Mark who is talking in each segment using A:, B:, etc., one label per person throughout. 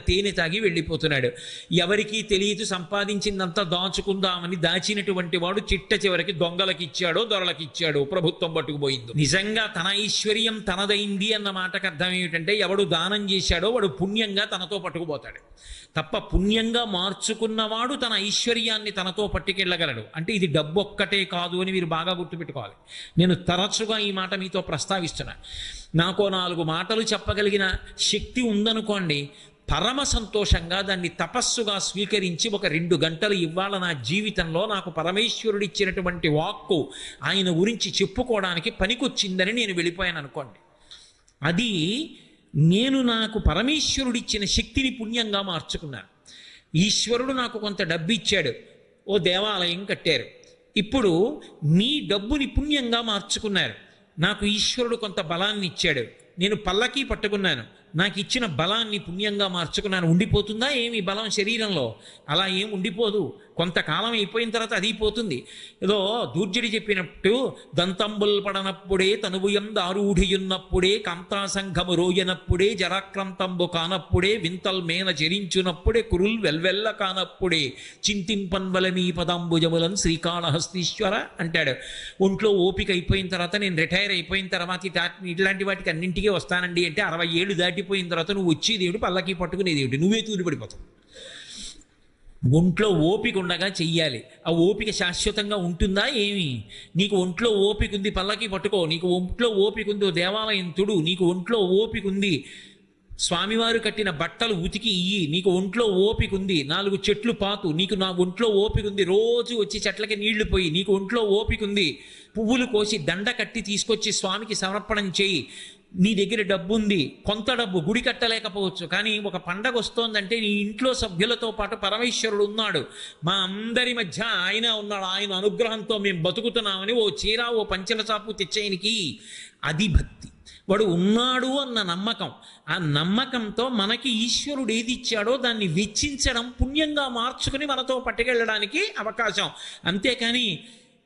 A: తేనె తాగి వెళ్ళిపోతున్నాడు. ఎవరికీ తెలియదు, సంపాదించిందంతా దాచుకుందామని దాచినటువంటి వాడు చిట్ట చివరికి దొంగలకి ఇచ్చాడో దొరలకి ఇచ్చాడో ప్రభుత్వం పట్టుకుపోయింది. నిజంగా తన ఐశ్వర్యం తనదైంది అన్న మాటకు అర్థం ఏమిటంటే ఎవడు దానం చేశాడో వాడు పుణ్యంగా తనతో పట్టుకుపోతాడు తప్ప పుణ్యంగా మార్చుకున్నవాడు తన ఐశ్వర్యాన్ని తనతో పట్టుకెళ్ళగలడు. అంటే ఇది డబ్బు ఒక్కటే కాదు అని మీరు బాగా గుర్తుపెట్టుకోవాలి. నేను తరచుగా ఈ మాట మీతో ప్రస్తావిస్తున్నా. నాకు 4 మాటలు చెప్పగలిగిన శక్తి ఉందనుకోండి, పరమ సంతోషంగా దాన్ని తపస్సుగా స్వీకరించి ఒక 2 గంటలు ఇవాళ నా జీవితంలో నాకు పరమేశ్వరుడిచ్చినటువంటి వాక్కు ఆయన గురించి చెప్పుకోవడానికి పనికొచ్చిందని నేను వెళ్ళిపోయాను అనుకోండి. అది నేను నాకు పరమేశ్వరుడిచ్చిన శక్తిని పుణ్యంగా మార్చుకున్నాను. ఈశ్వరుడు నాకు కొంత డబ్బు ఇచ్చాడు, ఓ దేవాలయం కట్టారు. ఇప్పుడు మీ డబ్బుని పుణ్యంగా మార్చుకున్నారు. నాకు ఈశ్వరుడు కొంత బలాన్ని ఇచ్చాడు, నేను పల్లకి పట్టుకున్నాను, నాకు ఇచ్చిన బలాన్ని పుణ్యంగా మార్చుకున్నాను. ఉండిపోతుందా ఏమి బలం శరీరంలో? అలా ఏం ఉండిపోదు. కొంతకాలం అయిపోయిన తర్వాత అది పోతుంది. ఏదో దూర్జడి చెప్పినట్టు దంతంబుల్ పడనప్పుడే తనువుయం దారూఢియున్నప్పుడే కాంతాసంఘము రోయనప్పుడే జరాక్రంతంబు కానప్పుడే వింతల్ మేన జరించునప్పుడే కురుల్ వెల్వెల్ల కానప్పుడే చింతింపన్వలని పదాంబుజములను శ్రీకాళహస్తీశ్వర అంటాడు. ఒంట్లో ఓపిక అయిపోయిన తర్వాత, నేను రిటైర్ అయిపోయిన తర్వాత ఇట్లాంటి వాటికి అన్నింటికీ వస్తానండి అంటే 60 ఏళ్ళు దాటిపోయిన తర్వాత నువ్వు వచ్చేదేమిటి, పల్లకి పట్టుకునేదేమిటి, నువ్వే తూలిపడిపోతావు. ఒంట్లో ఓపిక ఉండగా చెయ్యాలి. ఆ ఓపిక శాశ్వతంగా ఉంటుందా ఏమి? నీకు ఒంట్లో ఓపిక ఉంది, పల్లకి పట్టుకో. నీకు ఒంట్లో ఓపిక ఉంది, దేవాలయం తుడు. నీకు ఒంట్లో ఓపిక ఉంది, స్వామివారు కట్టిన బట్టలు ఉతికి ఇయ్యి. నీకు ఒంట్లో ఓపిక ఉంది, 4 చెట్లు పాతు. నీకు నా ఒంట్లో ఓపిక ఉంది, రోజు వచ్చి చెట్లకి నీళ్లు పోయి. నీకు ఒంట్లో ఓపిక ఉంది, పువ్వులు కోసి దండ కట్టి తీసుకొచ్చి స్వామికి సమర్పణం చేయి. నీ దగ్గర డబ్బు ఉంది, కొంత డబ్బు, గుడి కట్టలేకపోవచ్చు, కానీ ఒక పండగ వస్తోందంటే నీ ఇంట్లో సభ్యులతో పాటు పరమేశ్వరుడు ఉన్నాడు, మా అందరి మధ్య ఆయన ఉన్నాడు, ఆయన అనుగ్రహంతో మేము బతుకుతున్నామని ఓ చీర ఓ పంచెల చాపు తెచ్చేయనికి. అది భక్తి. వాడు ఉన్నాడు అన్న నమ్మకం. ఆ నమ్మకంతో మనకి ఈశ్వరుడు ఏది ఇచ్చాడో దాన్ని వెచ్చించడం, పుణ్యంగా మార్చుకుని మనతో పట్టుకెళ్ళడానికి అవకాశం. అంతేకాని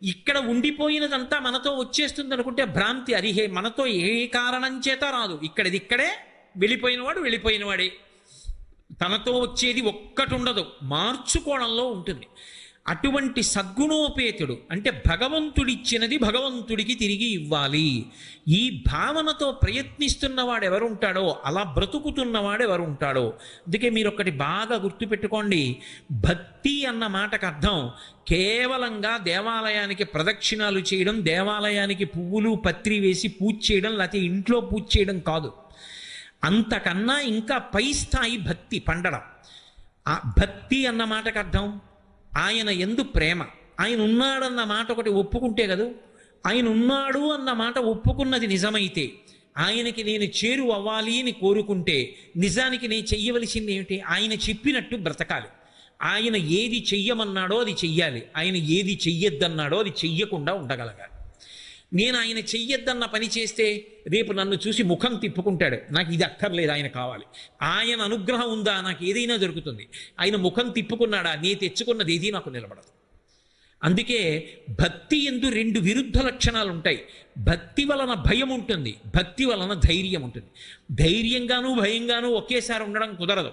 A: ఇక్కడ ఉండిపోయినదంతా మనతో వచ్చేస్తుంది అనుకుంటే భ్రాంతి. అరిహే, మనతో ఏ కారణం చేత రాదు. ఇక్కడే వెళ్ళిపోయినవాడు వెళ్ళిపోయినవాడే. తనతో వచ్చేది ఒక్కటి ఉండదు, మార్చుకోవడంలో ఉంటుంది. అటువంటి సద్గుణోపేతుడు అంటే భగవంతుడిచ్చినది భగవంతుడికి తిరిగి ఇవ్వాలి. ఈ భావనతో ప్రయత్నిస్తున్నవాడు ఎవరుంటాడో, అలా బ్రతుకుతున్నవాడు ఎవరుంటాడో. అందుకే మీరు ఒకటి బాగా గుర్తుపెట్టుకోండి, భక్తి అన్న మాటకు అర్థం కేవలంగా దేవాలయానికి ప్రదక్షిణాలు చేయడం, దేవాలయానికి పువ్వులు పత్రి వేసి పూజ చేయడం, లేకపోతే ఇంట్లో పూజ చేయడం కాదు. అంతకన్నా ఇంకా పై స్థాయి భక్తి పండడం. ఆ భక్తి అన్న మాటకు అర్థం ఆయన యందు ప్రేమ. ఆయన ఉన్నాడన్న మాట ఒకటి ఒప్పుకుంటే కదా, ఆయన ఉన్నాడు అన్న మాట ఒప్పుకున్నది నిజమైతే, ఆయనకి నేను చేరు అవ్వాలి అని కోరుకుంటే నిజానికి నేను చెయ్యవలసింది ఏమిటి? ఆయన చెప్పినట్టు బ్రతకాలి. ఆయన ఏది చెయ్యమన్నాడో అది చెయ్యాలి, ఆయన ఏది చెయ్యొద్దన్నాడో అది చెయ్యకుండా ఉండగలగాలి. నేను ఆయన చెయ్యొద్దన్న పని చేస్తే రేపు నన్ను చూసి ముఖం తిప్పుకుంటాడు, నాకు ఇది అక్కర్లేదు, ఆయన కావాలి. ఆయన అనుగ్రహం ఉందా, నాకు ఏదైనా దొరుకుతుంది. ఆయన ముఖం తిప్పుకున్నాడా, నే తెచ్చుకున్నది ఏది నాకు నిలబడదు. అందుకే భక్తి యందు 2 విరుద్ధ లక్షణాలు ఉంటాయి. భక్తి వలన భయం ఉంటుంది, భక్తి వలన ధైర్యం ఉంటుంది. ధైర్యంగానూ భయంగానూ ఒకేసారి ఉండడం కుదరదు.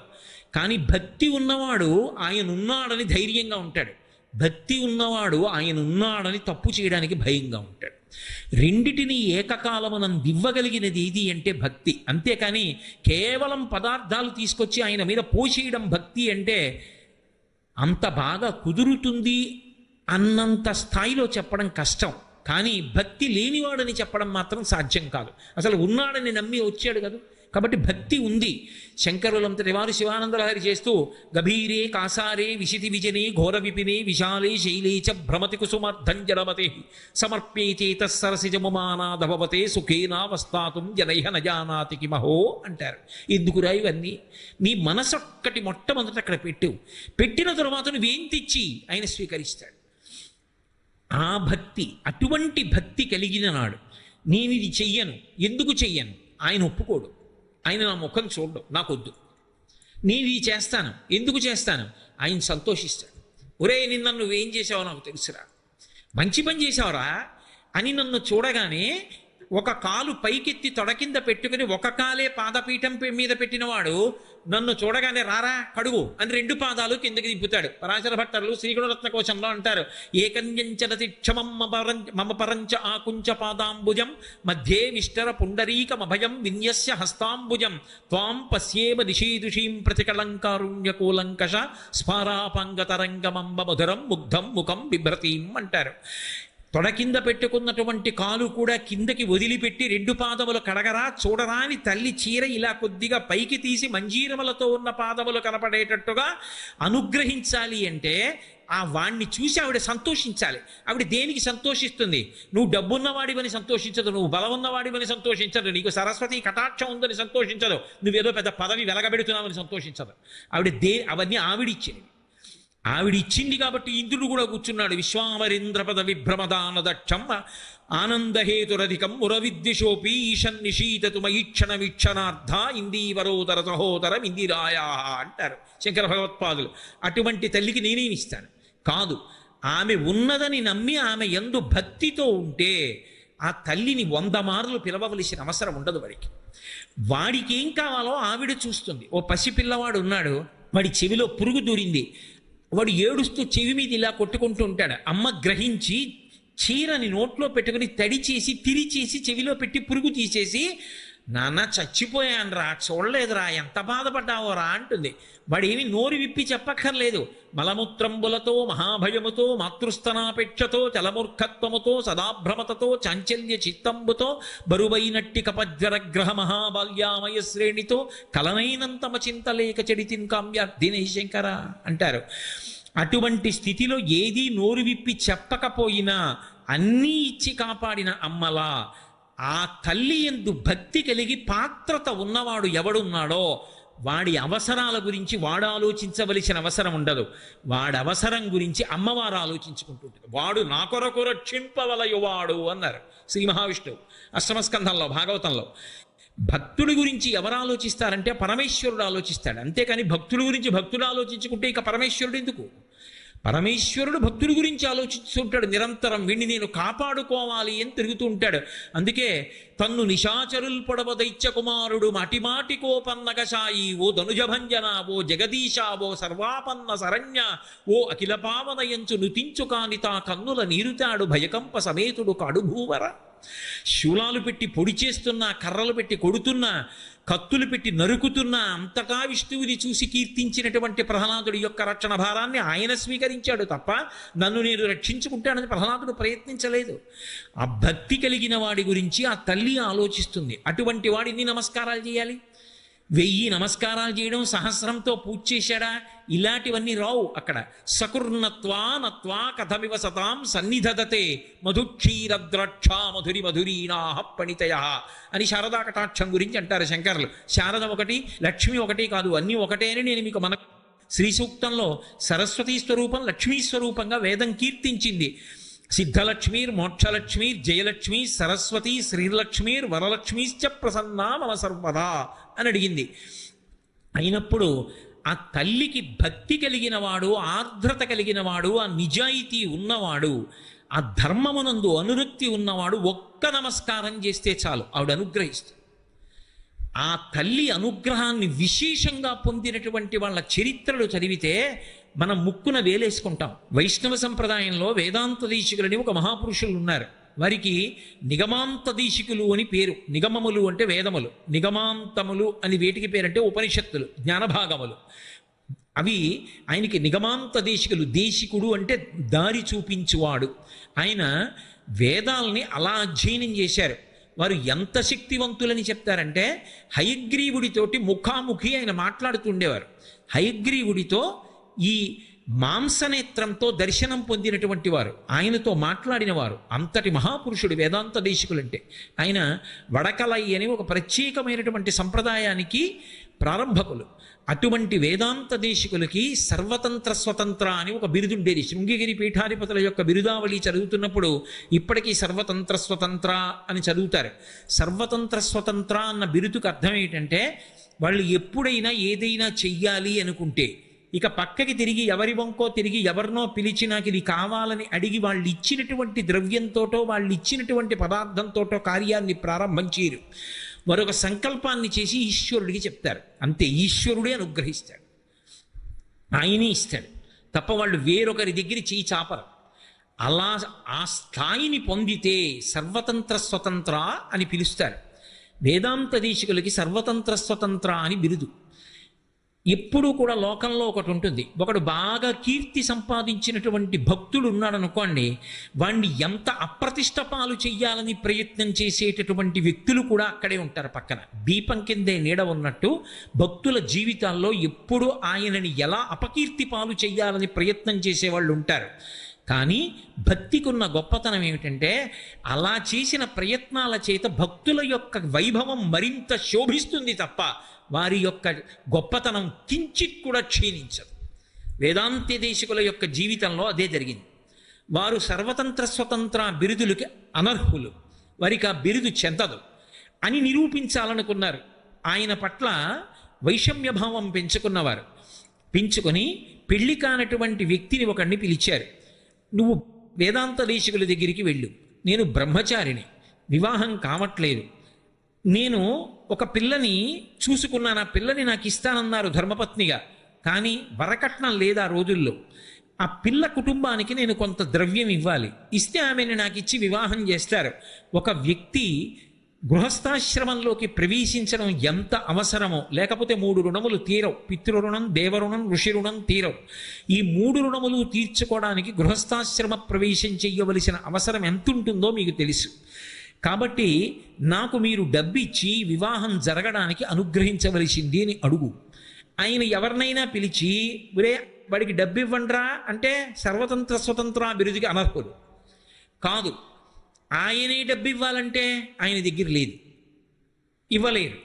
A: కానీ భక్తి ఉన్నవాడు ఆయన ఉన్నాడని ధైర్యంగా ఉంటాడు, భక్తి ఉన్నవాడు ఆయన ఉన్నాడని తప్పు చేయడానికి భయంగా ఉంటాడు. రెండిటిని ఏకకాలమునందు ఇవ్వగలిగినది ఏది అంటే భక్తి. అంతేకాని కేవలం పదార్థాలు తీసుకొచ్చి ఆయన మీద పోసేయడం భక్తి అంటే అంత బాగా కుదురుతుంది అన్నంత స్థాయిలో చెప్పడం కష్టం. కానీ భక్తి లేనివాడని చెప్పడం మాత్రం సాధ్యం కాదు. అసలు ఉన్నాడని నమ్మి వచ్చాడు కదా, కాబట్టి భక్తి ఉంది. శంకరులంతటి వారు శివానందలహరి చేస్తూ గభీరే కాసారే విశితి విజనే ఘోర విపినే విశాలే శైలే చ భ్రమతి కుసుమార్ధంజలమతే సమర్ప్యే చేతసరసిజముమానాధవతే సుఖేనావస్థాతుం జనైహ నజానాతి కిమహో అంటారు. ఎందుకురా ఇవన్నీ? నీ మనసొక్కటి మొట్టమొదట అక్కడ పెట్టిన తరువాత నువ్వేం తెచ్చి ఆయన స్వీకరిస్తాడు. ఆ భక్తి, అటువంటి భక్తి కలిగిన నాడు నేను ఇది చెయ్యను, ఎందుకు చెయ్యను, ఆయన ఒప్పుకోడు, ఆయన నా ముఖం చూడడం, నాకొద్దు. నేను ఇది చేస్తాను, ఎందుకు చేస్తాను, ఆయన సంతోషిస్తాడు. ఒరే నిన్న నువ్వేం చేసావో నాకు తెలుసురా, మంచి పని చేసావురా అని నన్ను చూడగానే ఒక కాలు పైకెత్తి తొడ కింద పెట్టుకుని ఒక కాలే పాదపీఠం మీద పెట్టినవాడు నన్ను చూడగానే రారా కడుగు అని రెండు పాదాలు కిందకి దింపుతాడు. పరాశర భట్టర్లు శ్రీగుణరత్న కోశంలో అంటారు, ఏకన్యంచరతి క్షమం మమ పరంచ ఆకుంచ పాదాంబుజం మధ్యే విష్టర పుండరీకమభయం విన్యస్య హస్తాంబుజం త్వాం పశ్యేమ నిషీదుషీం ప్రతికలంకారుణ్యకూలంకష స్మారాపంగతరంగమంబ మధురం ముగ్ధం ముఖం బిభ్రతీం అంటారు. తొడ కింద పెట్టుకున్నటువంటి కాలు కూడా కిందకి వదిలిపెట్టి రెండు పాదములు కడగరా చూడరా అని తల్లి చీర ఇలా కొద్దిగా పైకి తీసి మంజీరములతో ఉన్న పాదములు కనపడేటట్టుగా అనుగ్రహించాలి అంటే ఆ వాణ్ణి చూసి ఆవిడ సంతోషించాలి. ఆవిడ దేనికి సంతోషిస్తుంది? నువ్వు డబ్బున్నవాడివని సంతోషించదు, నువ్వు బలం ఉన్నవాడివని సంతోషించదు, నీకు సరస్వతి కటాక్షం ఉందని సంతోషించదు, నువ్వేదో పెద్ద పదవి వెలగబెడుతున్నావని సంతోషించదు. అవన్నీ ఆవిడిచ్చేది. ఆవిడిచ్చింది కాబట్టి ఇంద్రుడు కూడా కూర్చున్నాడు. విశ్వామరీంద్ర పద విభ్రమదాన దక్షం ఆనందహేతురధికం మురవిద్విషోపి ఈశన్ నిశీతతు మయీక్షణ వీక్షణార్థ ఇందీవరోదర సహోదరం ఇందిరాయా అంటారు శంకర భగవత్పాదులు. అటువంటి తల్లికి నేనేమిస్తాను? కాదు, ఆమె ఉన్నదని నమ్మి ఆమె యందు భక్తితో ఉంటే ఆ తల్లిని 100 మార్లు పిలవవలసిన అవసరం ఉండదు. వాడికి ఏం కావాలో ఆవిడ చూస్తుంది. ఓ పసిపిల్లవాడు ఉన్నాడు, వాడి చెవిలో పురుగు దూరింది, వాడు ఏడుస్తూ చెవి మీద ఇలా కొట్టుకుంటూ ఉంటాడు. అమ్మ గ్రహించి చీరని నోట్లో పెట్టుకుని తడి చేసి తిరిచేసి చెవిలో పెట్టి పురుగు తీసేసి, నాన్న చచ్చిపోయానురా, చూడలేదురా, ఎంత బాధపడ్డావోరా అంటుంది. వాడు ఏమి నోరు విప్పి చెప్పక్కర్లేదు. మలమూత్రంబులతో మహాభయముతో మాతృస్తనాపేక్షతో చలమూర్ఖత్వముతో సదాభ్రమతతో చాంచల్య చిత్తంబుతో బరువైనట్టి కపజ్వరగ్రహ మహాబాల్యామయ శ్రేణితో కలనైనంతమ చింతలేక చెడితిన్ కామ్యార్థినే శంకర అంటారు. అటువంటి స్థితిలో ఏదీ నోరు విప్పి చెప్పకపోయినా అన్నీ ఇచ్చి కాపాడిన అమ్మలా ఆ తల్లి యందు భక్తి కలిగి పాత్రత ఉన్నవాడు ఎవడున్నాడో వాడి అవసరాల గురించి వాడు ఆలోచించవలసిన అవసరం ఉండదు. వాడి అవసరం గురించి అమ్మవారు ఆలోచించుకుంటుంటుంది. వాడు నా కొరకు రక్షింపవలయువాడు అన్నారు శ్రీ మహావిష్ణువు అష్టమస్కంధంలో భాగవతంలో. భక్తుడి గురించి ఎవరు ఆలోచిస్తారంటే పరమేశ్వరుడు ఆలోచిస్తాడు. అంతేకాని భక్తుడి గురించి భక్తుడు ఆలోచించుకుంటే ఇక పరమేశ్వరుడు ఎందుకు? పరమేశ్వరుడు భక్తుడి గురించి ఆలోచిస్తుంటాడు నిరంతరం. వీణ్ణి నేను కాపాడుకోవాలి అని తిరుగుతూ ఉంటాడు. అందుకే తన్ను నిశాచరుల్ పొడవ దైత్య కుమారుడు మాటిమాటి కోపన్నగశాయి ఓ ధనుజభంజన ఓ జగదీశ ఓ సర్వాపన్న శరణ్య ఓ అఖిల పావనయంచు నుతించు కానితా కన్నుల నీరుతాడు భయకంప సమేతుడు కాడు భూవర. శూలాలు పెట్టి పొడి చేస్తున్నా, కర్రలు పెట్టి కొడుతున్నా, కత్తులు పెట్టి నరుకుతున్నా అంతటా విష్ణువుని చూసి కీర్తించినటువంటి ప్రహ్లాదుడి యొక్క రక్షణ భారాన్ని ఆయన స్వీకరించాడు తప్ప నన్ను నేను రక్షించుకుంటానని ప్రహ్లాదుడు ప్రయత్నించలేదు. ఆ భక్తి కలిగిన వాడి గురించి ఆ తల్లి ఆలోచిస్తుంది. అటువంటి వాడిని నమస్కారాలు చేయాలి. 1000 నమస్కారాలు చేయడం, సహస్రంతో పూజ చేశాడా, ఇలాంటివన్నీ రావు అక్కడ. సకుర్ణత్వా నత్వా కథమివ సతాం సన్నిధదతే మధుక్షీరద్రక్ష మధురి మధురీనాహ పణితయ అని శారదా కటాక్షం గురించి అంటారు శంకర్లు. శారద ఒకటి, లక్ష్మి ఒకటి కాదు, అన్నీ ఒకటే అని నేను మీకు శ్రీ సూక్తంలో సరస్వతీ స్వరూపం లక్ష్మీ స్వరూపంగా వేదం కీర్తించింది. సిద్ధలక్ష్మీర్ మోక్షలక్ష్మీర్ జయలక్ష్మీ సరస్వతీ శ్రీలక్ష్మీర్ వరలక్ష్మీశ్చ ప్రసన్నా మమ సర్వదా అని అడిగింది. అయినప్పుడు ఆ తల్లికి భక్తి కలిగిన వాడు, ఆర్ద్రత కలిగిన వాడు, ఆ నిజాయితీ ఉన్నవాడు, ఆ ధర్మమునందు అనురక్తి ఉన్నవాడు ఒక్క నమస్కారం చేస్తే చాలు ఆవిడ అనుగ్రహిస్తుంది. ఆ తల్లి అనుగ్రహాన్ని విశేషంగా పొందినటువంటి వాళ్ళ చరిత్రలు చదివితే మనం ముక్కున వేలేసుకుంటాం. వైష్ణవ సంప్రదాయంలో వేదాంతదీశికులని ఒక మహాపురుషులు ఉన్నారు. వారికి నిగమాంతదీశికులు అని పేరు. నిగమములు అంటే వేదములు, నిగమాంతములు అని వేటికి పేరంటే ఉపనిషత్తులు, జ్ఞానభాగములు. అవి ఆయనకి నిగమాంతదేశికులు. దేశికుడు అంటే దారి చూపించువాడు. ఆయన వేదాలని అలా అధ్యయనం చేశారు. వారు ఎంత శక్తివంతులని చెప్తారంటే హయగ్రీవుడితోటి ముఖాముఖి ఆయన మాట్లాడుతుండేవారు. హయగ్రీవుడితో ఈ మాంసనేత్రంతో దర్శనం పొందినటువంటి వారు, ఆయనతో మాట్లాడిన వారు. అంతటి మహాపురుషుడు వేదాంత దేశికులంటే. ఆయన వడకలై అని ఒక ప్రత్యేకమైనటువంటి సంప్రదాయానికి ప్రారంభకులు. అటువంటి వేదాంత దేశికులకి సర్వతంత్ర స్వతంత్ర అని ఒక బిరుదుండేది. శృంగగిరి పీఠాధిపతుల యొక్క బిరుదావళి చదువుతున్నప్పుడు ఇప్పటికీ సర్వతంత్ర స్వతంత్ర అని చదువుతారు. సర్వతంత్ర స్వతంత్ర అన్న బిరుదుకు అర్థం ఏంటంటే వాళ్ళు ఎప్పుడైనా ఏదైనా చెయ్యాలి అనుకుంటే, ఇక పక్కకి తిరిగి ఎవరి వంకో తిరిగి ఎవరినో పిలిచి నాకు ఇది కావాలని అడిగి వాళ్ళు ఇచ్చినటువంటి ద్రవ్యంతోటో వాళ్ళు ఇచ్చినటువంటి పదార్థంతోటో కార్యాన్ని ప్రారంభం చేయరు. మరొక సంకల్పాన్ని చేసి ఈశ్వరుడికి చెప్తారు. అంతే, ఈశ్వరుడే అనుగ్రహిస్తాడు, ఆయనే ఇస్తాడు తప్ప వాళ్ళు వేరొకరి దగ్గర చేయి చాపరు. అలా ఆ స్థాయిని పొందితే సర్వతంత్ర స్వతంత్ర అని పిలుస్తారు. వేదాంత దేశికులకి సర్వతంత్ర స్వతంత్ర అని బిరుదు. ఎప్పుడూ కూడా లోకంలో ఒకటి ఉంటుంది, ఒకడు బాగా కీర్తి సంపాదించినటువంటి భక్తుడు ఉన్నాడు అనుకోండి, వాణ్ణి ఎంత అప్రతిష్ట పాలు చెయ్యాలని ప్రయత్నం చేసేటటువంటి వ్యక్తులు కూడా అక్కడే ఉంటారు పక్కన. దీపం కిందే నీడ ఉన్నట్టు భక్తుల జీవితాల్లో ఎప్పుడూ ఆయనని ఎలా అపకీర్తి పాలు చెయ్యాలని ప్రయత్నం చేసేవాళ్ళు ఉంటారు. కానీ భక్తికి ఉన్న గొప్పతనం ఏమిటంటే అలా చేసిన ప్రయత్నాల చేత భక్తుల యొక్క వైభవం మరింత శోభిస్తుంది తప్ప వారి యొక్క గొప్పతనం కించిత్ కూడా క్షీణించదు. వేదాంత దేశికుల యొక్క జీవితంలో అదే జరిగింది. వారు సర్వతంత్ర స్వతంత్ర బిరుదులకి అనర్హులు, వారికి ఆ బిరుదు చెందదు అని నిరూపించాలనుకున్నారు. ఆయన పట్ల వైషమ్యభావం పెంచుకొని పెళ్లి కానటువంటి వ్యక్తిని ఒకడిని పిలిచారు. నువ్వు వేదాంత దేశికుల దగ్గరికి వెళ్ళు, నేను బ్రహ్మచారిని, వివాహం కావట్లేదు, నేను ఒక పిల్లని చూసుకున్నాను, ఆ పిల్లని నాకు ఇస్తానన్నారు ధర్మపత్నిగా, కానీ వరకట్నం లేదు ఆ రోజుల్లో. ఆ పిల్ల కుటుంబానికి నేను కొంత ద్రవ్యం ఇవ్వాలి, ఇస్తే ఆమెను నాకు ఇచ్చి వివాహం చేస్తారు. ఒక వ్యక్తి గృహస్థాశ్రమంలోకి ప్రవేశించడం ఎంత అవసరమో, లేకపోతే 3 రుణములు తీరవు. పితృరుణం, దేవరుణం, ఋషి రుణం తీరవు. ఈ 3 రుణములు తీర్చుకోవడానికి గృహస్థాశ్రమ ప్రవేశం చెయ్యవలసిన అవసరం ఎంత ఉంటుందో మీకు తెలుసు. కాబట్టి నాకు మీరు డబ్బిచ్చి వివాహం జరగడానికి అనుగ్రహించవలసింది అని అడుగు. ఆయన ఎవరినైనా పిలిచి ఒరే వాడికి డబ్బు ఇవ్వండ్రా అంటే సర్వతంత్ర స్వతంత్ర బిరుదుకి అనర్హులు కాదు. ఆయనే డబ్బు ఇవ్వాలంటే ఆయన దగ్గర లేదు, ఇవ్వలేరు.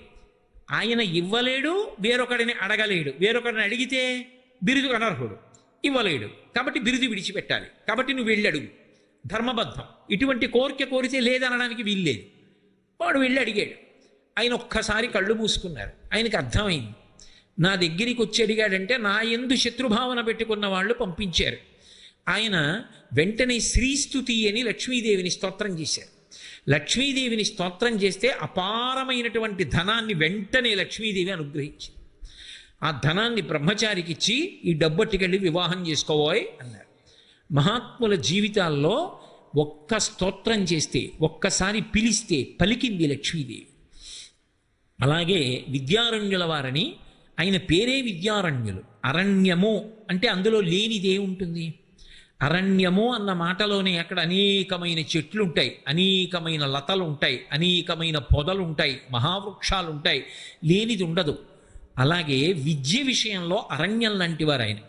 A: ఆయన ఇవ్వలేడు, వేరొకడిని అడగలేడు. వేరొకడిని అడిగితే బిరుదు అనర్హుడు, ఇవ్వలేడు. కాబట్టి బిరుదు విడిచిపెట్టాలి. కాబట్టి నువ్వు వెళ్ళి అడుగు, ధర్మబద్ధం. ఇటువంటి కోరిక కోరితే లేదనడానికి వీల్లేదు. వాడు వెళ్ళి అడిగాడు. ఆయన ఒక్కసారి కళ్ళు మూసుకున్నారు. ఆయనకి అర్థమైంది, నా దగ్గరికి వచ్చి అడిగాడంటే నా యందు శత్రుభావన పెట్టుకున్న వాళ్ళు పంపించారు. ఆయన వెంటనే శ్రీస్తుతి అని లక్ష్మీదేవిని స్తోత్రం చేశారు. లక్ష్మీదేవిని స్తోత్రం చేస్తే అపారమైనటువంటి ధనాన్ని వెంటనే లక్ష్మీదేవి అనుగ్రహించింది. ఆ ధనాన్ని బ్రహ్మచారికి ఇచ్చి ఈ డబ్బట్టుకెళ్ళి వివాహం చేసుకోబోయ్ అన్నారు. మహాత్ముల జీవితాల్లో ఒక్క స్తోత్రం చేస్తే, ఒక్కసారి పిలిస్తే పలికింది లక్ష్మీదేవి. అలాగే విద్యారణ్యుల వారని, ఆయన పేరే విద్యారణ్యులు. అరణ్యము అంటే అందులో లేనిదే ఉంటుంది. అరణ్యము అన్న మాటలోనే అక్కడ అనేకమైన చెట్లు ఉంటాయి, అనేకమైన లతలు ఉంటాయి, అనేకమైన పొదలు ఉంటాయి, మహావృక్షాలు ఉంటాయి, లేనిది ఉండదు. అలాగే విద్య విషయంలో అరణ్యం లాంటి వారు ఆయన.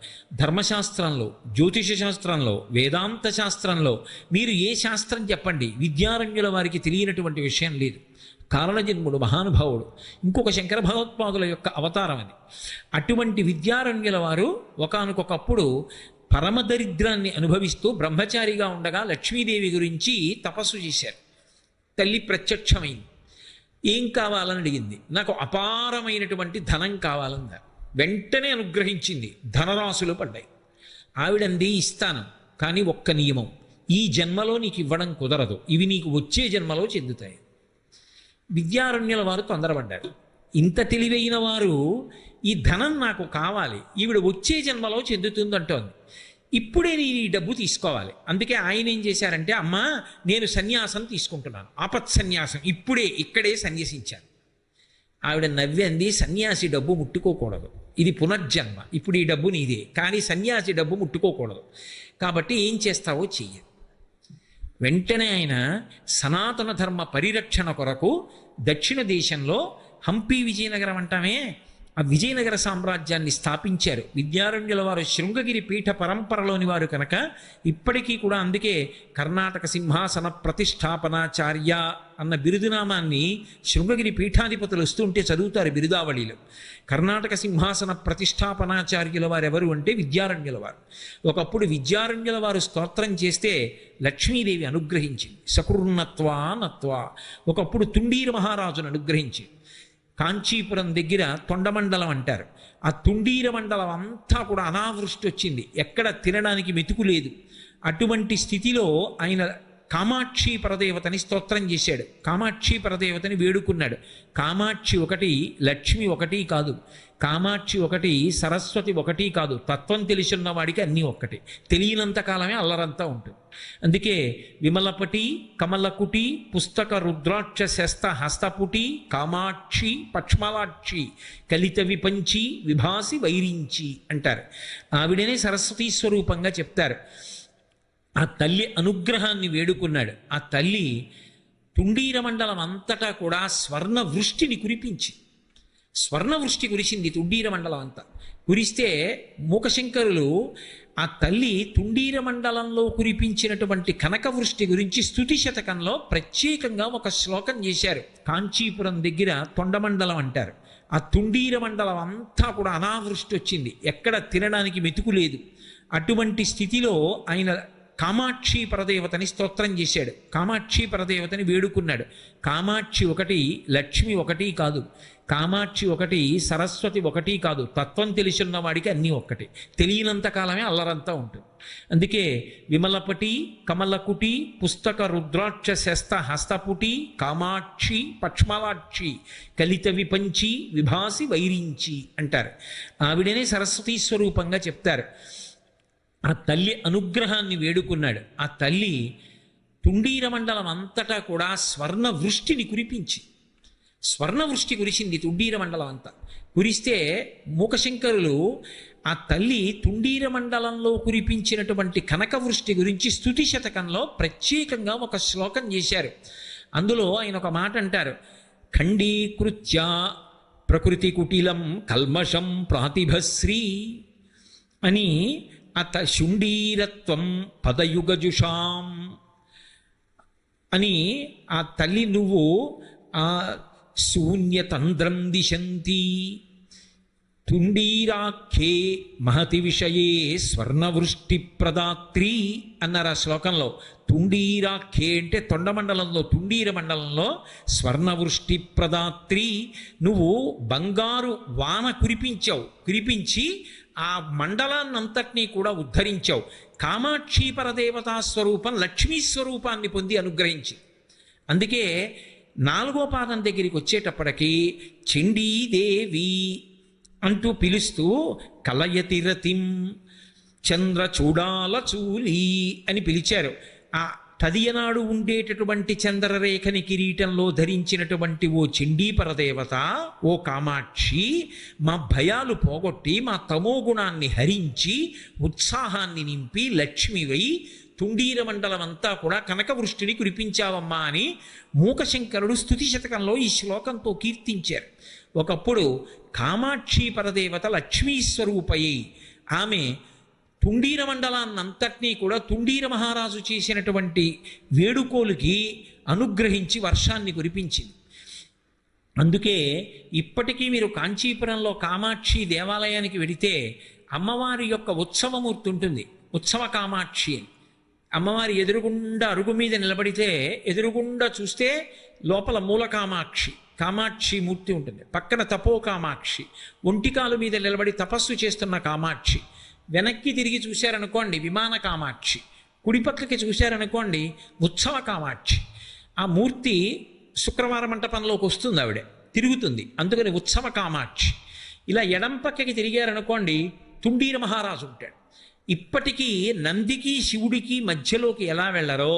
A: ధర్మశాస్త్రంలో, జ్యోతిష శాస్త్రంలో, వేదాంత శాస్త్రంలో మీరు ఏ శాస్త్రం చెప్పండి, విద్యారణ్యుల వారికి తెలియనటువంటి విషయం లేదు. కారణజన్ముడు మహానుభావుడు, ఇంకొక శంకర భగవత్పాదుల యొక్క అవతారం అది. అటువంటి విద్యారణ్యుల వారు ఒకానొకప్పుడు పరమదరిద్రాన్ని అనుభవిస్తూ బ్రహ్మచారిగా ఉండగా లక్ష్మీదేవి గురించి తపస్సు చేశారు. తల్లి ప్రత్యక్షమైంది. ఏం కావాలని అడిగింది. నాకు అపారమైనటువంటి ధనం కావాలన్నారు. వెంటనే అనుగ్రహించింది. ధనరాశులు పడ్డాయి. ఆవిడంది ఇస్తాను, కానీ ఒక్క నియమం, ఈ జన్మలో నీకు ఇవ్వడం కుదరదు, ఇవి నీకు వచ్చే జన్మలో చెందుతాయి. విద్యారణ్యుల వారు తొందరపడ్డారు. ఇంత తెలివైన వారు ఈ ధనం నాకు కావాలి, ఈవిడ వచ్చే జన్మలో చెందుతుందంటోంది, ఇప్పుడే నేను ఈ డబ్బు తీసుకోవాలి. అందుకే ఆయన ఏం చేశారంటే, అమ్మా నేను సన్యాసం తీసుకుంటున్నాను, ఆపత్ సన్యాసం, ఇక్కడే సన్యసించాను. ఆవిడ నవ్వంది, సన్యాసి డబ్బు ముట్టుకోకూడదు, ఇది పునర్జన్మ, ఇప్పుడు ఈ డబ్బు నీదే, కానీ సన్యాసి డబ్బు ముట్టుకోకూడదు, కాబట్టి ఏం చేస్తావో చెయ్యి. వెంటనే ఆయన సనాతన ధర్మ పరిరక్షణ కొరకు దక్షిణ దేశంలో హంపి విజయనగరం అంటామే, ఆ విజయనగర సామ్రాజ్యాన్ని స్థాపించారు. విద్యారణ్యుల వారు శృంగగిరి పీఠ పరంపరలోని వారు కనుక ఇప్పటికీ కూడా అందుకే కర్ణాటక సింహాసన ప్రతిష్టాపనాచార్య అన్న బిరుదునామాన్ని శృంగగిరి పీఠాధిపతులు వస్తుంటే చదువుతారు బిరుదావళిలో. కర్ణాటక సింహాసన ప్రతిష్టాపనాచార్యుల వారు ఎవరు అంటే విద్యారణ్యుల వారు. ఒకప్పుడు విద్యారణ్యుల వారు స్తోత్రం చేస్తే లక్ష్మీదేవి అనుగ్రహించింది. సకృన్నత్వా నత్వా. ఒకప్పుడు తుండీర మహారాజును అనుగ్రహించింది. కాంచీపురం దగ్గర తొండమండలం అంటారు. ఆ తుండీర మండలం అంతా కూడా అనావృష్టి వచ్చింది, ఎక్కడ తినడానికి మెతుకు లేదు. అటువంటి స్థితిలో ఆయన కామాక్షి పరదేవతని స్తోత్రం చేశాడు, కామాక్షి పరదేవతని వేడుకున్నాడు. కామాక్షి ఒకటి, లక్ష్మి ఒకటి కాదు, కామాక్షి ఒకటి, సరస్వతి ఒకటి కాదు. తత్వం తెలిసిన వాడికి అన్నీ ఒక్కటి, తెలియనంత కాలమే అల్లరంతా ఉంటుంది. అందుకే విమలపటి కమలకుటి పుస్తక రుద్రాక్ష శస్త హస్తపుటి కామాక్షి పక్ష్మలాక్షి కలిత విపంచి విభాసి వైరించి అంటారు. ఆవిడనే సరస్వతీ స్వరూపంగా చెప్తారు. ఆ తల్లి అనుగ్రహాన్ని వేడుకున్నాడు. ఆ తల్లి తుండీర మండలం అంతటా కూడా స్వర్ణ వృష్టిని కురిపించి, స్వర్ణ వృష్టి కురిసింది తుండీర మండలం అంతా. కురిస్తే మూకశంకరులు ఆ తల్లి తుండీర మండలంలో కురిపించినటువంటి కనక వృష్టి గురించి స్తుతి శతకంలో ప్రత్యేకంగా ఒక శ్లోకం చేశారు. కాంచీపురం దగ్గర తొండమండలం అంటారు. ఆ తుండీర మండలం అంతా కూడా అనావృష్టి వచ్చింది, ఎక్కడ తినడానికి మెతుకు లేదు. అటువంటి స్థితిలో ఆయన కామాక్షి పరదేవతని స్తోత్రం చేశాడు, కామాక్షి పరదేవతని వేడుకున్నాడు. కామాక్షి ఒకటి, లక్ష్మి ఒకటి కాదు, కామాక్షి ఒకటి, సరస్వతి ఒకటి కాదు. తత్వం తెలిసిన వాడికి అన్నీ ఒక్కటి, తెలియనంత కాలమే అల్లరంతా ఉంటుంది. అందుకే విమలపటి కమలకుటి పుస్తక రుద్రాక్ష శస్త హస్తపుటి కామాక్షి పక్ష్మలాక్షి కలిత విపంచి విభాసి వైరించి అంటారు. ఆవిడనే సరస్వతీ స్వరూపంగా చెప్తారు. ఆ తల్లి అనుగ్రహాన్ని వేడుకున్నాడు. ఆ తల్లి తుండీర మండలం అంతటా కూడా స్వర్ణ వృష్టిని కురిపించి, స్వర్ణ వృష్టి కురిసింది తుండీర మండలం అంతా. కురిస్తే మూకశంకరులు ఆ తల్లి తుండీర మండలంలో కురిపించినటువంటి కనక వృష్టి గురించి స్తుతి శతకంలో ప్రత్యేకంగా ఒక శ్లోకం చేశారు. అందులో ఆయన ఒక మాట అంటారు, ఖండీకృత్య ప్రకృతి కుటిలం కల్మషం ప్రాతిభశ్రీ అని. అత శుండీరత్వం పదయుగజుషాం అని ఆ తల్లి నువ్వు ఆ శూన్యతంద్రం దిశంతి తుండీరాఖ్యే మహతి విషయే స్వర్ణవృష్టి ప్రదాత్రి అన్నారు ఆ శ్లోకంలో. తుండీరాఖ్యే అంటే తొండమండలంలో, తుండీర మండలంలో స్వర్ణవృష్టి ప్రదాత్రి, నువ్వు బంగారు వాన కురిపించావు, కురిపించి ఆ మండలాన్నంతటినీ కూడా ఉద్ధరించావు. కామాక్షి పరదేవతా స్వరూపం లక్ష్మీ స్వరూపాన్ని పొంది అనుగ్రహించి. అందుకే 4వ పాదం దగ్గరికి వచ్చేటప్పటికి చండీదేవి అంటూ పిలుస్తూ కలయతిరతిం చంద్రచూడాల చూలి అని పిలిచారు. ఆ తదియనాడు ఉండేటటువంటి చంద్రరేఖని కిరీటంలో ధరించినటువంటి ఓ చండీ పరదేవత, ఓ కామాక్షి, మా భయాలు పోగొట్టి మా తమోగుణాన్ని హరించి ఉత్సాహాన్ని నింపి లక్ష్మివై తుండీర మండలం అంతా కూడా కనకవృష్టిని కురిపించావమ్మా అని మూకశంకరుడు స్తుతి శతకంలో ఈ శ్లోకంతో కీర్తించారు. ఒకప్పుడు కామాక్షి పరదేవత లక్ష్మీ స్వరూపయ్యి ఆమె తుండీర మండలాన్నంతటినీ కూడా తుండీర మహారాజు చేసినటువంటి వేడుకోలుకి అనుగ్రహించి వర్షాన్ని కురిపించింది. అందుకే ఇప్పటికీ మీరు కాంచీపురంలో కామాక్షి దేవాలయానికి వెడితే అమ్మవారి యొక్క ఉత్సవమూర్తి ఉంటుంది, ఉత్సవ కామాక్షి అని. అమ్మవారి ఎదురుగుండా అరుగు మీద నిలబడితే ఎదురుగుండా చూస్తే లోపల మూల కామాక్షి, కామాక్షి మూర్తి ఉంటుంది, పక్కన తపో కామాక్షి, ఒంటికాలు మీద నిలబడి తపస్సు చేస్తున్న కామాక్షి, వెనక్కి తిరిగి చూశారనుకోండి విమాన కామాక్షి, కుడిపక్కకి చూశారనుకోండి ఉత్సవ కామాక్షి. ఆ మూర్తి శుక్రవార మంటపంలోకి వస్తుంది, ఆవిడ తిరుగుతుంది, అందుకని ఉత్సవ కామాక్షి. ఇలా ఎడం పక్కకి తిరిగారనుకోండి తుండీర మహారాజు ఉంటాడు. ఇప్పటికీ నందికి శివుడికి మధ్యలోకి ఎలా వెళ్ళరో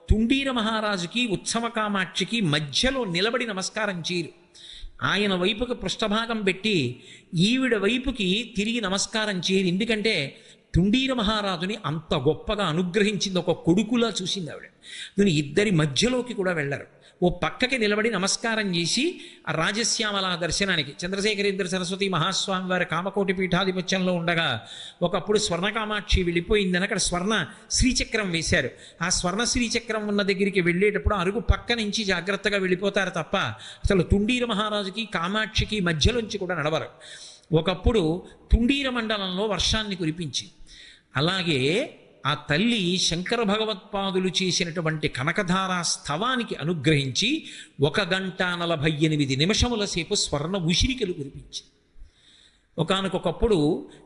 A: తుండీర మహారాజుకి ఉత్సవ కామాక్షికి మధ్యలో నిలబడి నమస్కారం చేయరు. ఆయన వైపుకి పృష్ఠభాగం పెట్టి ఈవిడ వైపుకి తిరిగి నమస్కారం చేయరు. ఎందుకంటే తుండీర మహారాజుని అంత గొప్పగా అనుగ్రహించింది, ఒక కొడుకులా చూసింది ఆవిడ. దీని ఇద్దరి మధ్యలోకి కూడా వెళ్ళరు. ఓ పక్కకి నిలబడి నమస్కారం చేసి ఆ రాజశ్యామల దర్శనానికి చంద్రశేఖరేంద్ర సరస్వతి మహాస్వామి వారి కామకోటి పీఠాధిపత్యంలో ఉండగా ఒకప్పుడు స్వర్ణకామాక్షి వెళ్ళిపోయిందని అక్కడ స్వర్ణ శ్రీచక్రం వేశారు. ఆ స్వర్ణ శ్రీచక్రం ఉన్న దగ్గరికి వెళ్ళేటప్పుడు అరుగు పక్క నుంచి జాగ్రత్తగా వెళ్ళిపోతారు తప్ప అసలు తుండీర మహారాజుకి కామాక్షికి మధ్యలోంచి కూడా నడవరు. ఒకప్పుడు తుండీర మండలంలో వర్షాన్ని కురిపించి, అలాగే ఆ తల్లి శంకర భగవత్పాదులు చేసినటువంటి కనకధారా స్తవానికి అనుగ్రహించి 1 గంట 48 నిమిషముల సేపు స్వర్ణ ఉసిరికలు కురిపించి ఒకానొకప్పుడు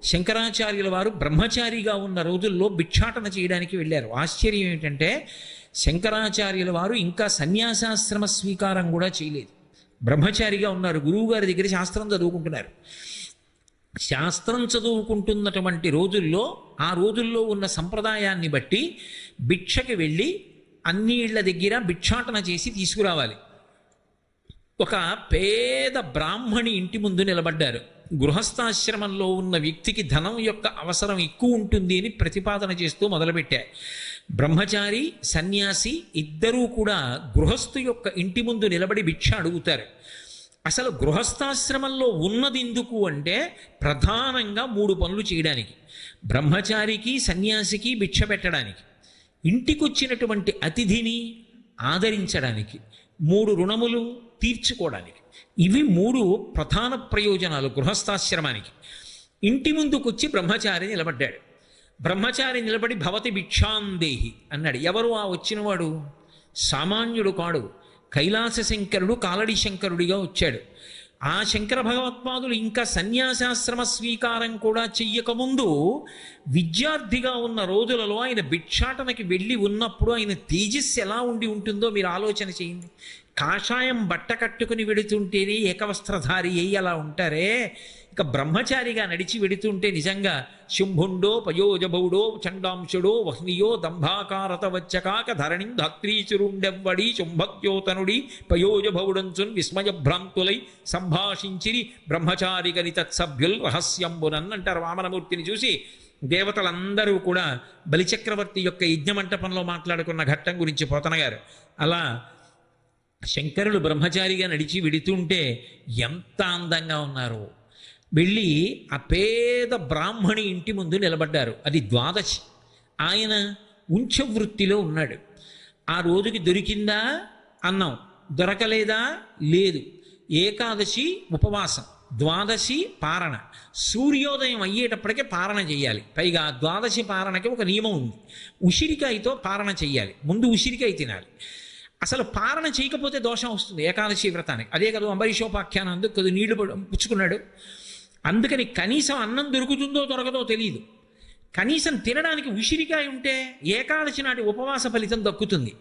A: శంకరాచార్యుల వారు బ్రహ్మచారిగా ఉన్న రోజుల్లో భిక్షాటన చేయడానికి వెళ్ళారు. ఆశ్చర్యం ఏంటంటే శంకరాచార్యుల వారు ఇంకా సన్యాసాశ్రమ స్వీకారం కూడా చేయలేదు, బ్రహ్మచారిగా ఉన్నారు. గురువుగారి దగ్గర శాస్త్రం చదువుకుంటున్నారు. శాస్త్రం చదువుకుంటున్నటువంటి రోజుల్లో, ఆ రోజుల్లో ఉన్న సంప్రదాయాన్ని బట్టి భిక్షకి వెళ్ళి అన్ని ఇళ్ల దగ్గర భిక్షాటన చేసి తీసుకురావాలి. ఒక పేద బ్రాహ్మణి ఇంటి ముందు నిలబడ్డారు. గృహస్థాశ్రమంలో ఉన్న వ్యక్తికి ధనం యొక్క అవసరం ఎక్కువ ఉంటుంది అని ప్రతిపాదన చేస్తూ మొదలుపెట్టారు. బ్రహ్మచారి సన్యాసి ఇద్దరూ కూడా గృహస్థు యొక్క ఇంటి ముందు నిలబడి భిక్ష అడుగుతారు. అసలు గృహస్థాశ్రమంలో ఉన్నది ఎందుకు అంటే ప్రధానంగా 3 పనులు చేయడానికి: బ్రహ్మచారికి సన్యాసికి భిక్ష పెట్టడానికి, ఇంటికొచ్చినటువంటి అతిథిని ఆదరించడానికి, 3 రుణములు తీర్చుకోవడానికి. ఇవి 3 ప్రధాన ప్రయోజనాలు గృహస్థాశ్రమానికి. ఇంటి ముందుకొచ్చి బ్రహ్మచారి నిలబడ్డాడు. బ్రహ్మచారి నిలబడి భవతి భిక్షాందేహి అన్నాడు. ఎవరు ఆ వచ్చినవాడు? సామాన్యుడు కాడు, కైలాస శంకరుడు కాలడి శంకరుడిగా వచ్చాడు. ఆ శంకర భగవత్పాదులు ఇంకా సన్యాసాశ్రమ స్వీకారం కూడా చెయ్యకముందు విద్యార్థిగా ఉన్న రోజులలో ఆయన భిక్షాటనకి వెళ్ళి ఉన్నప్పుడు ఆయన తేజస్సు ఎలా ఉండి ఉంటుందో మీరు ఆలోచన చేయండి. కాషాయం బట్ట కట్టుకుని వెడుతుంటేనే ఏకవస్త్రధారి అయ్యి అలా ఉంటారే, ఇక బ్రహ్మచారిగా నడిచి వెడుతుంటే నిజంగా శుంభుండో పయోజభౌడో చండాంశుడో వహ్నియో దంభాకారత వచ్చకాక ధరణిం ధాత్రీచురుండెవ్వడి శుంభద్యోతనుడి పయోజభౌడంచున్ విస్మయభ్రాంతులై సంభాషించిరి బ్రహ్మచారి గని తత్సభ్యుల్ రహస్యంబునన్ అంటారు వామనమూర్తిని చూసి. దేవతలందరూ కూడా బలిచక్రవర్తి యొక్క యజ్ఞమంటపంలో మాట్లాడుకున్న ఘట్టం గురించి పోతన గారు. అలా శంకరులు బ్రహ్మచారిగా నడిచి వెడుతుంటే ఎంత అందంగా ఉన్నారు. వెళ్ళి ఆ పేద బ్రాహ్మణి ఇంటి ముందు నిలబడ్డారు. అది ద్వాదశి. ఆయన ఉంచవృత్తిలో ఉన్నాడు. ఆ రోజుకి దొరికిందా అన్నం, దొరకలేదా లేదు. ఏకాదశి ఉపవాసం, ద్వాదశి పారణ. సూర్యోదయం అయ్యేటప్పటికే పారణ చేయాలి. పైగా ద్వాదశి పారణకి ఒక నియమం ఉంది, ఉసిరికాయతో పారణ చెయ్యాలి. ముందు ఉసిరికాయ తినాలి. అసలు పారణ చేయకపోతే దోషం వస్తుంది ఏకాదశి వ్రతానికి. అదే కదా అంబరీషోపాఖ్యానం, అందుకు కొద్ది నీళ్లు పుచ్చుకున్నాడు. అందుకని కనీసం అన్నం దొరుకుతుందో దొరకదో తెలియదు. కనీసం తినడానికి ఉసిరికాయ ఉంటే ఏకాదశి నాటి ఉపవాస ఫలితం దక్కుతుంది.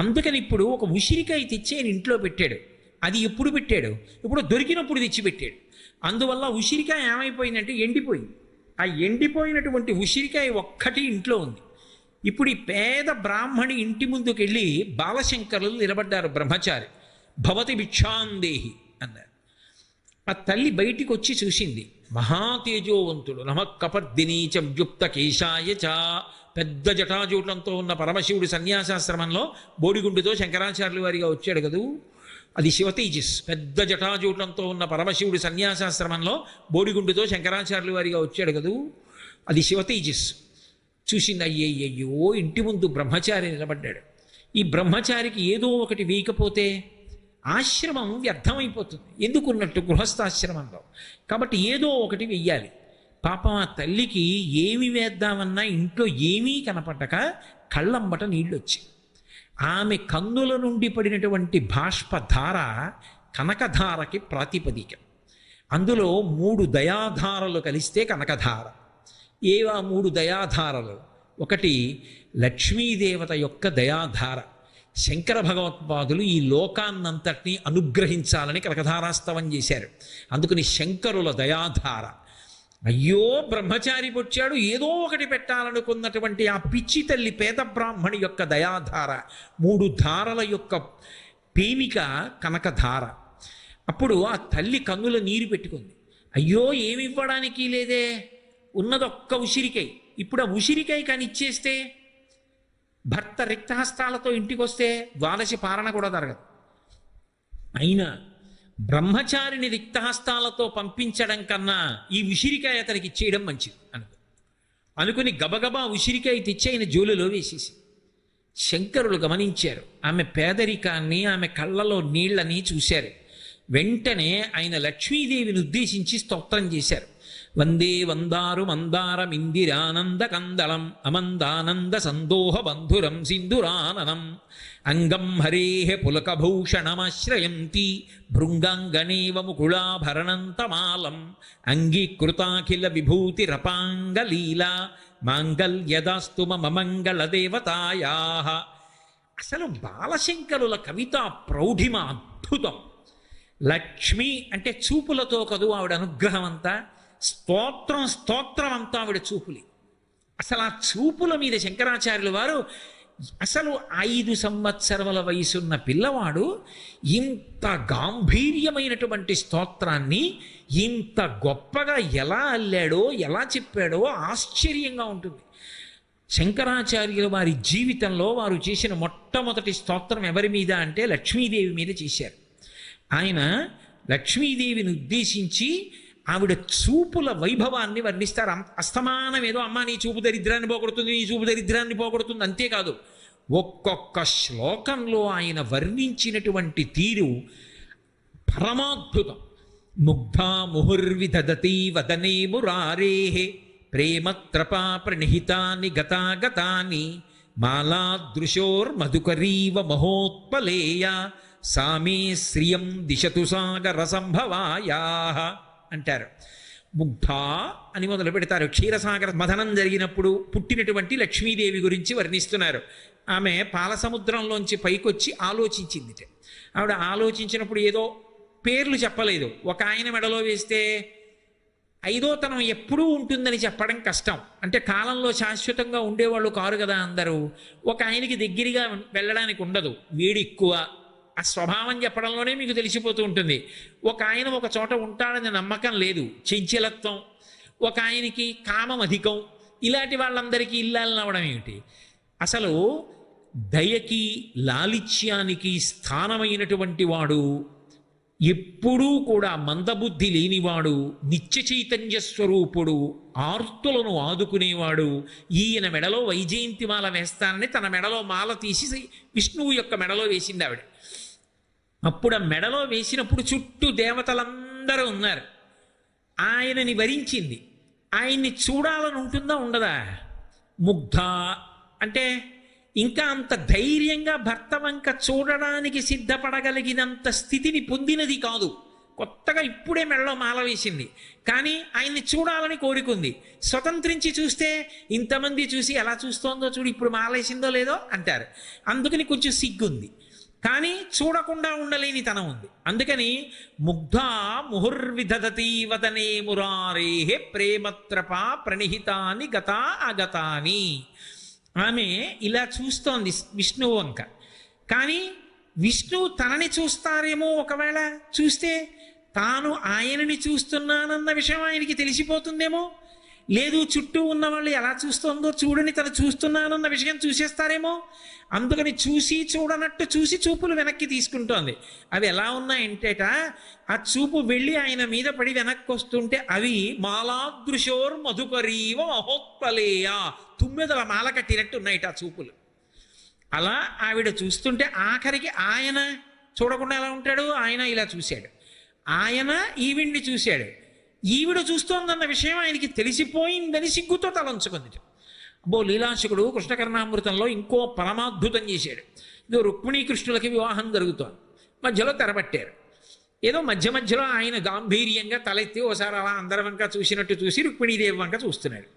A: అందుకని ఇప్పుడు ఒక ఉసిరికాయ తెచ్చి ఆయన ఇంట్లో పెట్టాడు. అది ఎప్పుడు పెట్టాడు? ఇప్పుడు దొరికినప్పుడు తెచ్చిపెట్టాడు. అందువల్ల ఉసిరికాయ ఏమైపోయిందంటే ఎండిపోయింది. ఆ ఎండిపోయినటువంటి ఉసిరికాయ ఒక్కటి ఇంట్లో ఉంది. ఇప్పుడు ఈ పేద బ్రాహ్మణి ఇంటి ముందుకు వెళ్ళి బాలశంకరులు నిలబడ్డారు. బ్రహ్మచారి భవతి భిక్షాందేహి అన్నారు. ఆ తల్లి బయటికి వచ్చి చూసింది. మహాతేజోవంతుడు నమఃకపర్దినీచం యుక్త కేశాయ చ, పెద్ద జటాజూటంతో ఉన్న పరమశివుడు సన్యాసాశ్రమంలో బోడిగుండుతో శంకరాచార్యుల వారిగా వచ్చాడు కదూ, అది శివతేజస్. పెద్ద జటాజూటంతో ఉన్న పరమశివుడు సన్యాసాశ్రమంలో బోడిగుండుతో శంకరాచార్యుల వారిగా వచ్చాడు కదూ, అది శివతేజస్. చూసింది. అయ్యయ్యో, ఇంటి ముందు బ్రహ్మచారి నిలబడ్డాడు. ఈ బ్రహ్మచారికి ఏదో ఒకటి వేయకపోతే ఆశ్రమం వ్యర్థమైపోతుంది. ఎందుకున్నట్టు గృహస్థాశ్రమంలో. కాబట్టి ఏదో ఒకటి వెయ్యాలి. పాపం ఆ తల్లికి ఏమి వేద్దామన్నా ఇంట్లో ఏమీ కనపడక కళ్ళంబట నీళ్ళు వచ్చాయి. ఆమె కన్నుల నుండి పడినటువంటి బాష్పధార కనకధారకి ప్రాతిపదిక. అందులో 3 దయాధారలు కలిస్తే కనకధార. ఏవా 3 దయాధారలు? ఒకటి లక్ష్మీదేవత యొక్క దయాధార. శంకర భగవత్పాదులు ఈ లోకాన్నంతటినీ అనుగ్రహించాలని కనకధారాస్తవం చేశారు. అందుకని శంకరుల దయాధార. అయ్యో, బ్రహ్మచారి వచ్చాడు, ఏదో ఒకటి పెట్టాలనుకున్నటువంటి ఆ పిచ్చి తల్లి పేద బ్రాహ్మణి యొక్క దయాధార. 3 ధారల యొక్క పేమిక కనకధార. అప్పుడు ఆ తల్లి కన్నుల నీరు పెట్టుకుంది. అయ్యో, ఏమివ్వడానికి లేదే, ఉన్నదొక్క ఉసిరికాయ. ఇప్పుడు ఆ ఉసిరికాయ కానీ ఇచ్చేస్తే, భర్త రిక్తహస్తాలతో ఇంటికి వస్తే ద్వాదశి పారణ కూడా జరగదు. అయినా బ్రహ్మచారిని రిక్తహస్తాలతో పంపించడం కన్నా ఈ ఉసిరికాయ అతనికి ఇచ్చేయడం మంచిది అనుకుని గబగబా ఉసిరికాయ తెచ్చి ఆయన జోలులో వేసేసి. శంకరులు గమనించారు. ఆమె పేదరికాన్ని, ఆమె కళ్ళలో నీళ్లని చూశారు. వెంటనే ఆయన లక్ష్మీదేవిని ఉద్దేశించి స్తోత్రం చేశారు. వందే వందారు మందారమిందిరానంద కందళం అమందానంద సందోహ బంధురం సింధురాననం అంగం హరేః పులకభూషణమాశ్రయంతి భృంగాంగనేవ ముకుళాభరణంతమాలం అంగీకృతాఖిల విభూతిరపాంగలీలా మాంగల్యదాస్తు మమ మంగళదేవతాయాః. అసలు బాలశంకరుల కవిత ప్రౌఢిమ అద్భుతం. లక్ష్మి అంటే చూపులతో కదూ ఆవిడ అనుగ్రహం అంతా, స్తోత్రం అంతా ఆవిడ చూపులి. అసలు ఆ చూపుల మీద శంకరాచార్యుల వారు అసలు 5 సంవత్సరముల వయసున్న పిల్లవాడు ఇంత గాంభీర్యమైనటువంటి స్తోత్రాన్ని ఇంత గొప్పగా ఎలా అల్లాడో ఎలా చెప్పాడో ఆశ్చర్యంగా ఉంటుంది. శంకరాచార్యుల వారి జీవితంలో వారు చేసిన మొట్టమొదటి స్తోత్రం ఎవరి మీద అంటే లక్ష్మీదేవి మీద చేశారు. ఆయన లక్ష్మీదేవిని ఉద్దేశించి ఆవిడ చూపుల వైభవాన్ని వర్ణిస్తారు. అస్తమానం ఏదో అమ్మ నీ చూపు దరిద్రాన్ని పోగొడుతుంది, నీ చూపు దరిద్రాన్ని పోగొడుతుంది అంతేకాదు, ఒక్కొక్క శ్లోకంలో ఆయన వర్ణించినటువంటి తీరు పరమాద్భుతం. ముగ్ధా ముహుర్విదధతి వదనే మురారేః ప్రేమత్రపా ప్రణిహితాని గతాగతాని మాలాదృశోర్మధుకరీవ మహోత్పలేయ సామే శ్రియం దిశతు సాగర సంభవాయాః అంటారు. ముగ్ధా అని మొదలు పెడతారు. క్షీరసాగర మథనం జరిగినప్పుడు పుట్టినటువంటి లక్ష్మీదేవి గురించి వర్ణిస్తున్నారు. ఆమె పాలసముద్రంలోంచి పైకొచ్చి ఆలోచించింది. ఆవిడ ఆలోచించినప్పుడు ఏదో పేర్లు చెప్పలేదు. ఒక ఆయన మెడలో వేస్తే 5వ తనం ఎప్పుడూ ఉంటుందని చెప్పడం కష్టం. అంటే కాలంలో శాశ్వతంగా ఉండేవాళ్ళు కారు కదా అందరూ. ఒక ఆయనకి దగ్గరగా వెళ్ళడానికి ఉండదు, వేడి ఎక్కువ, ఆ స్వభావం చెప్పడంలోనే మీకు తెలిసిపోతూ ఉంటుంది. ఒక ఆయన ఒక చోట ఉంటాడని నమ్మకం లేదు, చంచలత్వం. ఒక ఆయనకి కామం అధికం. ఇలాంటి వాళ్ళందరికీ ఇల్లాలని అవడం ఏమిటి? అసలు దయకి లాలిత్యానికి స్థానమైనటువంటి వాడు, ఎప్పుడూ కూడా మందబుద్ధి లేనివాడు, నిత్య చైతన్య స్వరూపుడు, ఆర్తులను ఆదుకునేవాడు. ఈయన మెడలో వైజయంతి మాల వేస్తానని తన మెడలో మాల తీసి విష్ణువు యొక్క మెడలో వేసింది ఆవిడ. అప్పుడు ఆ మెడలో వేసినప్పుడు చుట్టూ దేవతలందరూ ఉన్నారు. ఆయనని వరించింది. ఆయన్ని చూడాలని ఉంటుందా ఉండదా? ముగ్ధ అంటే ఇంకా అంత ధైర్యంగా భర్త వంక చూడడానికి సిద్ధపడగలిగినంత స్థితిని పొందినది కాదు. కొత్తగా ఇప్పుడే మెడలో మాల వేసింది, కానీ ఆయన్ని చూడాలని కోరుకుంది. స్వతంత్రించి చూస్తే ఇంతమంది చూసి ఎలా చూస్తోందో చూడు, ఇప్పుడు మాల వేసిందో లేదో అంటారు. అందుకని కొంచెం సిగ్గుంది, కానీ చూడకుండా ఉండలేని తనం ఉంది. అందుకని ముగ్ధా ముహుర్విదధతి వదనే మురారేః ప్రేమత్రపా ప్రణిహితాని గతా అగతాని. ఆమె ఇలా చూస్తోంది విష్ణువు వంక. కానీ విష్ణువు తనని చూస్తారేమో, ఒకవేళ చూస్తే తాను ఆయనని చూస్తున్నానన్న విషయం ఆయనకి తెలిసిపోతుందేమో, లేదు చుట్టూ ఉన్న వాళ్ళు ఎలా చూస్తోందో చూడని తను చూస్తున్నానన్న విషయం చూసేస్తారేమో. అందుకని చూసి చూడనట్టు చూసి చూపులు వెనక్కి తీసుకుంటోంది. అవి ఎలా ఉన్నాయంటేట, ఆ చూపు వెళ్ళి ఆయన మీద పడి వెనక్కి వస్తుంటే అవి మాలాదృశోర్ మధుకరీవ మహోత్పలేయ, తుమ్మెదల మాల కట్టినట్టు ఉన్నాయిట ఆ చూపులు. అలా ఆవిడ చూస్తుంటే ఆఖరికి ఆయన చూడకుండా ఎలా ఉంటాడు? ఆయన ఇలా చూశాడు, ఆయన ఈవిడ్ని చూశాడు. ఈవిడ చూస్తోందన్న విషయం ఆయనకి తెలిసిపోయిందని సిగ్గుతో తలంచుకుంది. అబ్బో, లీలాశకుడు కృష్ణకర్ణామృతంలో ఇంకో పరమాద్భుతం చేశాడు. ఇదో రుక్మిణీకృష్ణులకి వివాహం జరుగుతోంది, మధ్యలో తెరబట్టారు. ఏదో మధ్యలో ఆయన గాంభీర్యంగా తలెత్తి ఓసారి అలా అందరి వంక చూసినట్టు చూసి రుక్మిణీదేవి వంక చూస్తున్నాడు.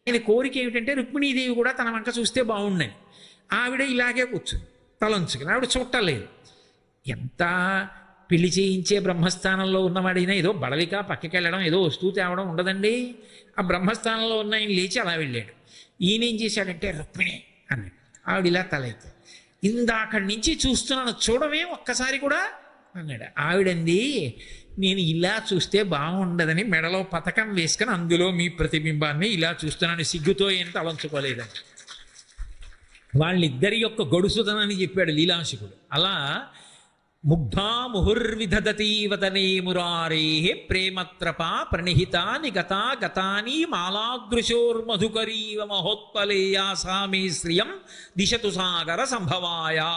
A: ఆయన కోరిక ఏమిటంటే రుక్మిణీదేవి కూడా తన వంక చూస్తే బాగుండని. ఆవిడ ఇలాగే కూర్చుంది తలంచుకుని. ఆవిడ చూడలేదు. ఎంత పెళ్లి చేయించే బ్రహ్మస్థానంలో ఉన్నవాడైనా ఏదో బడలిక పక్కకి వెళ్ళడం, ఏదో వస్తువు తేవడం ఉండదండి. ఆ బ్రహ్మస్థానంలో ఉన్న ఆయన లేచి అలా వెళ్ళాడు. ఈయనేం చేశాడంటే రుక్మిణి అన్నాడు. ఆవిడ ఇలా తలైతే, ఇందాకడి నుంచి చూస్తున్నాను, చూడవే ఒక్కసారి కూడా అన్నాడు. ఆవిడంది, నేను ఇలా చూస్తే బాగుండదని మెడలో పథకం వేసుకొని అందులో మీ ప్రతిబింబాన్ని ఇలా చూస్తున్నాను, సిగ్గుతో ఏం తలంచుకోలేదని. వాళ్ళిద్దరి యొక్క గొడుసుదనని చెప్పాడు లీలాంశకుడు. అలా ముగ్ధా ముహుర్విదధతి వదనే మురారే ప్రేమత్రప ప్రణిహితాని గతా గతాని మాలాదృశోర్మధుకరీవ మహోత్పలేయా సామే శ్రియం దిశతు సాగర సంభవాయా.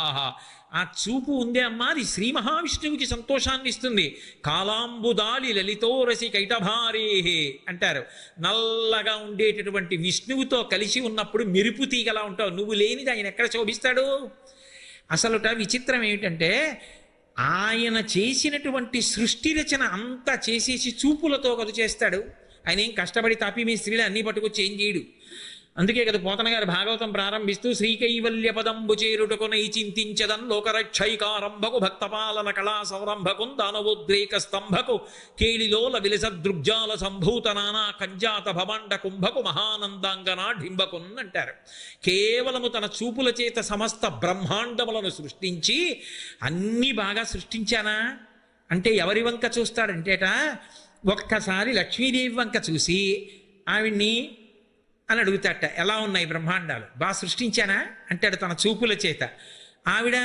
A: ఆ చూపు ఉందే అమ్మా, అది శ్రీ మహావిష్ణువుకి సంతోషాన్ని ఇస్తుంది. కాలాంబుదాలి లలితోరసి కైటభారేహే అంటారు. నల్లగా ఉండేటటువంటి విష్ణువుతో కలిసి ఉన్నప్పుడు మెరుపు తీగలా ఉంటావు. నువ్వు లేనిది ఆయన ఎక్కడ శోభిస్తాడు? అసలుట విచిత్రం ఏమిటంటే, ఆయన చేసినటువంటి సృష్టి రచన అంతా చేసేసి చూపులతో కదు చేస్తాడు. ఆయన ఏం కష్టపడి తాపి మీ స్త్రీలు అన్నీ పట్టుకొచ్చి ఏం చేయడు. అందుకే కదా పోతన గారు భాగవతం ప్రారంభిస్తూ శ్రీకైవల్య పదంబు చేరుటకునై చింతించదన్ లోకరక్షైకారంభకు భక్తపాలన కళా సంరంభకుం దానవోద్రేక స్తంభకు కేళిలోల విలసదృగ్జాల సంభూత నానా కంజాత భవాండ కుంభకు మహానందాంగనా ఢింబకున్ అంటారు. కేవలము తన చూపుల చేత సమస్త బ్రహ్మాండములను సృష్టించి, అన్నీ బాగా సృష్టించానా అంటే ఎవరి వంక చూస్తాడంటేట, ఒక్కసారి లక్ష్మీదేవి వంక చూసి ఆవిడ్ని అని అడుగుతాట, ఎలా ఉన్నాయి బ్రహ్మాండాలు, బాగా సృష్టించానా అంటాడు తన చూపుల చేత. ఆవిడ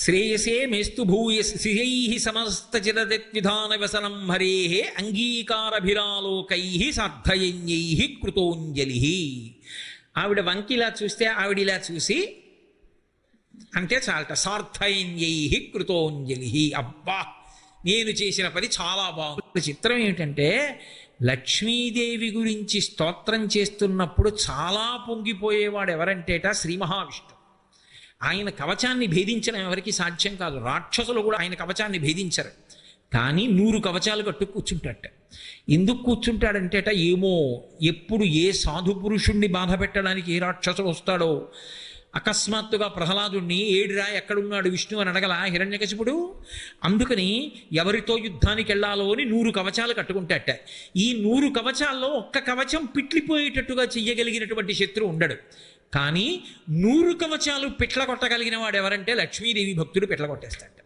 A: శ్రేయసే మేస్తు భూయ శ్రియై సమస్త చిరదద్విధాన వ్యసనం హరే అంగీకారభిరాలోకై సార్థయన్యై కృతోంజలి. ఆవిడ వంకిలా చూస్తే ఆవిడిలా చూసి అంటే చాలట, సార్థయన్యై కృతోంజలి. అబ్బా నేను చేసిన పని చాలా బాగుంది. చిత్రం ఏమిటంటే, లక్ష్మీదేవి గురించి స్తోత్రం చేస్తున్నప్పుడు చాలా పొంగిపోయేవాడు ఎవరంటేట శ్రీ మహావిష్ణువు. ఆయన కవచాన్ని భేదించడం ఎవరికి సాధ్యం కాదు. రాక్షసులు కూడా ఆయన కవచాన్ని భేదించరు. కానీ 100 కవచాలు కట్టు కూర్చుంటాట. ఎందుకు కూర్చుంటాడంటేట, ఏమో ఎప్పుడు ఏ సాధు పురుషుణ్ణి బాధ పెట్టడానికి ఏ రాక్షసుడు వస్తాడో. అకస్మాత్తుగా ప్రహ్లాదుణ్ణి ఏడిరా ఎక్కడున్నాడు విష్ణు అని అడగల హిరణ్యకశిపుడు. అందుకని ఎవరితో యుద్ధానికి వెళ్ళాలో అని 100 కవచాలు కట్టుకుంటాట. ఈ 100 కవచాల్లో ఒక్క కవచం పిట్లిపోయేటట్టుగా చెయ్యగలిగినటువంటి శత్రువు ఉండడు. కానీ 100 కవచాలు పిట్ల కొట్టగలిగిన వాడు ఎవరంటే లక్ష్మీదేవి భక్తుడు పిట్ల కొట్టేస్తాడు.